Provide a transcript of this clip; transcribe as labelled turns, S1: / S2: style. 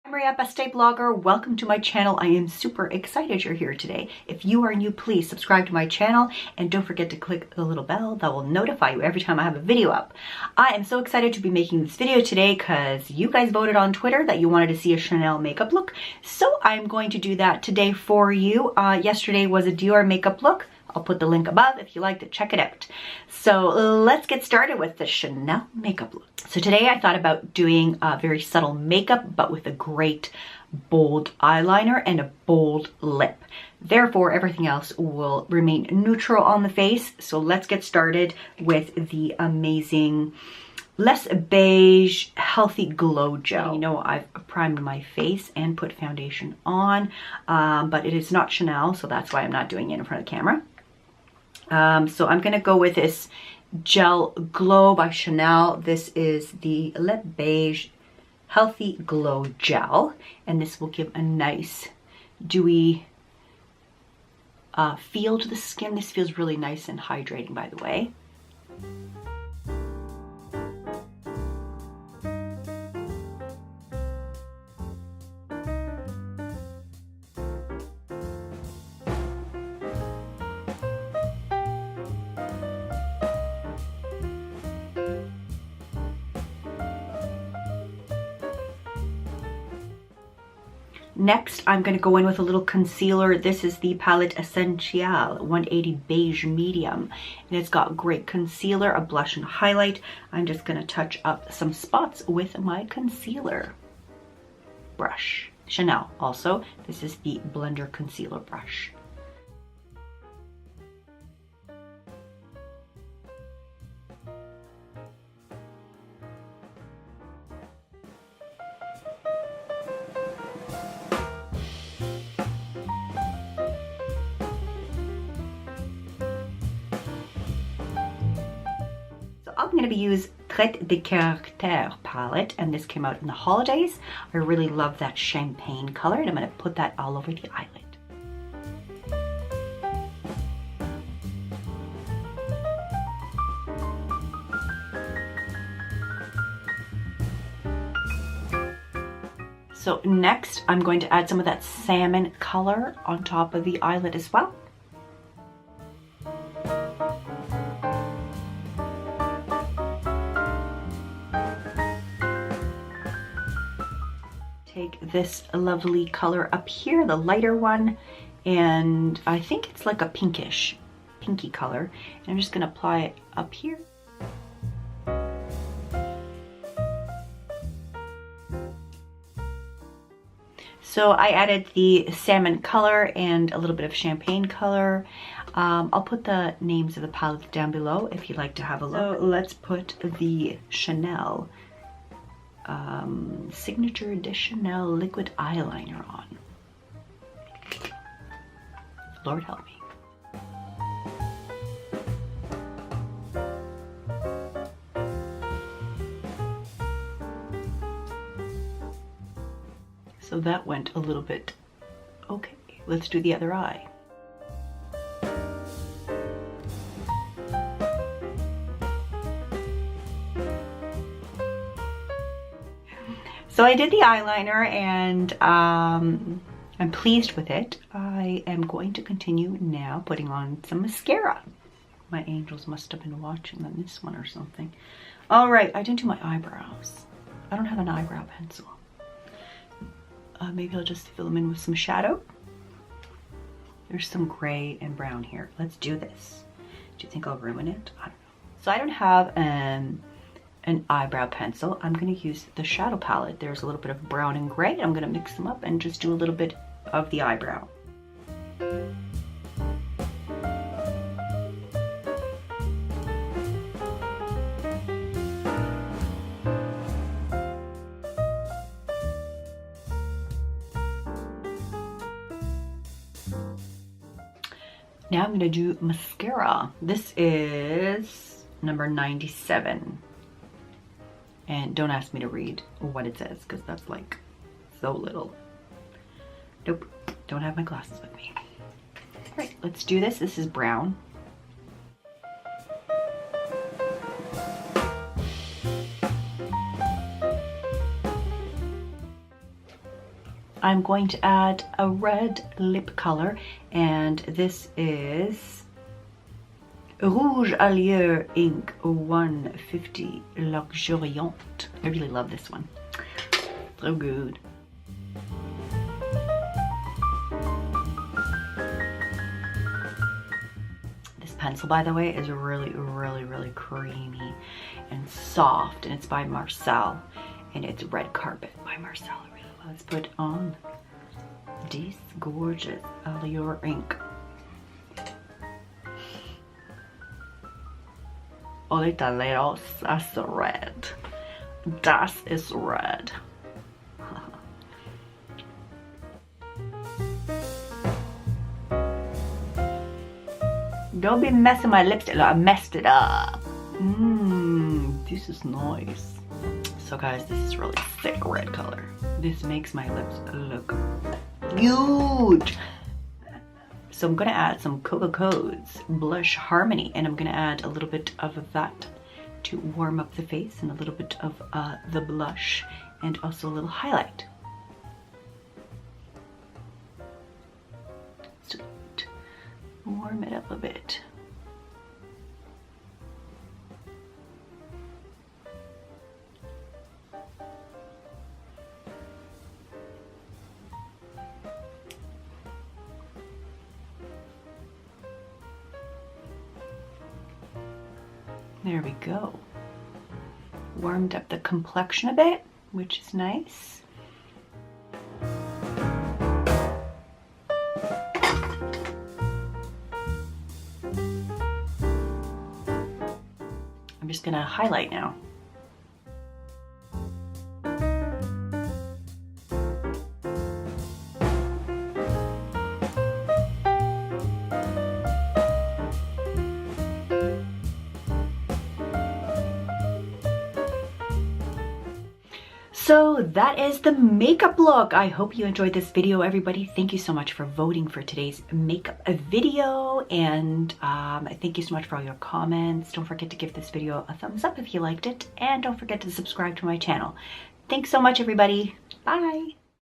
S1: Maria, Bestdayblogger. Welcome to my channel. I am super excited you're here today. If you are new, please subscribe to my channel and don't forget to click the little bell that will notify you every time I have a video up. I am so excited to be making this video today because you guys voted on Twitter that you wanted to see a Chanel makeup look. So I'm going to do that today for you. Yesterday was a Dior makeup look. I'll put the link above. If you liked it, check it out. So let's get started with the Chanel makeup look. So today I thought about doing a very subtle makeup, but with a great bold eyeliner and a bold lip. Therefore, everything else will remain neutral on the face. So let's get started with the amazing Less Beige Healthy Glow Gel. You know, I've primed my face and put foundation on, but it is not Chanel, so that's why I'm not doing it in front of the camera. So I'm gonna go with this Gel Glow by Chanel. This is the Le Beige Healthy Glow Gel, and this will give a nice dewy feel to the skin. This feels really nice and hydrating, by the way. Next, I'm going to go in with a little concealer. This is the palette Essentielle 180 Beige Medium. And it's got great concealer, a blush, and a highlight. I'm just going to touch up some spots with my concealer brush. Chanel also. This is the Blender Concealer Brush. I'm going to use TRAI de CARACTERE palette, and this came out in the holidays. I really love that champagne color, and I'm going to put that all over the eyelid. So next, I'm going to add some of that salmon color on top of the eyelid as well. Take this lovely color up here, the lighter one, and I think it's like a pinky color. And I'm just going to apply it up here. So I added the salmon color and a little bit of champagne color. I'll put the names of the palettes down below if you'd like to have a look. So let's put the Chanel Signature Edition liquid eyeliner on. Lord help me. So that went a little bit okay. Let's do the other eye. So I did the eyeliner, and I'm pleased with it. I am going to continue now putting on some mascara. My angels must have been watching on this one or something. All right, I didn't do my eyebrows. I don't have an eyebrow pencil. Maybe I'll just fill them in with some shadow. There's some gray and brown here. Let's do this. Do you think I'll ruin it? I don't know. So I don't have an eyebrow pencil. I'm going to use the shadow palette. There's a little bit of brown and gray. I'm going to mix them up and just do a little bit of the eyebrow. Now I'm going to do mascara. This is number 97. And don't ask me to read what it says, because that's like so little. Nope, don't have my glasses with me. All right, let's do this. This is brown. I'm going to add a red lip color, and this is Rouge Allure Ink 150 Luxuriant. I really love this one. So good. This pencil, by the way, is really, really, really creamy and soft, and it's by Marcel, and it's Red Carpet by Marcel. Let's put on this gorgeous Allure ink. Oh, little, that's red. Das is red. Don't be messing my lipstick. Look, I messed it up. This is nice. So guys, this is really thick red color. This makes my lips look huge. So I'm gonna add some COCO's Blush Harmony, and I'm gonna add a little bit of that to warm up the face, and a little bit of the blush, and also a little highlight. So warm it up a bit. There we go. Warmed up the complexion a bit, which is nice. I'm just gonna highlight now. So that is the makeup look. I hope you enjoyed this video, everybody. Thank you so much for voting for today's makeup video, and thank you so much for all your comments. Don't forget to give this video a thumbs up if you liked it, and don't forget to subscribe to my channel. Thanks so much, everybody. Bye.